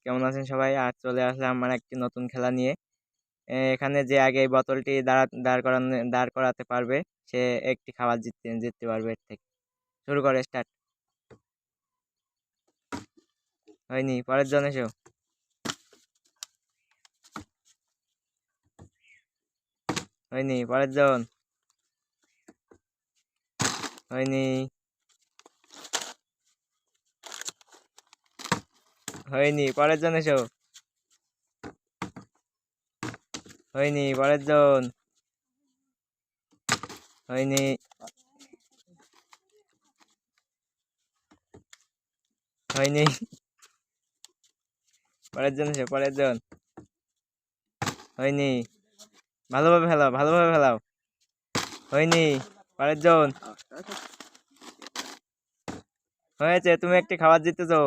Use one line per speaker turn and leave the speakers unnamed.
কেমন আছেন সবাই? আর চলে আসলাম আমার একটি নতুন খেলা নিয়ে। এখানে যে আগে এই বোতলটি দাঁড় করাতে পারবে সে একটি খাবার জিততে জিততে পারবে। এর থেকে শুরু করে স্টার্ট। হয়নি, পরের জন এসো। হয়নি, পরের জন। হয়নি, হয়নি, পরের জন এসো। হয়নি, পরের জন। হয়নি, হয়নি, পরের জন এসো, পরের জন। হয়নি, ভালোভাবে ফেলাও, ভালোভাবে ফেলাও। হয়নি, পরের জন। হয়েছে, তুমি একটি খাবার জিতেছো।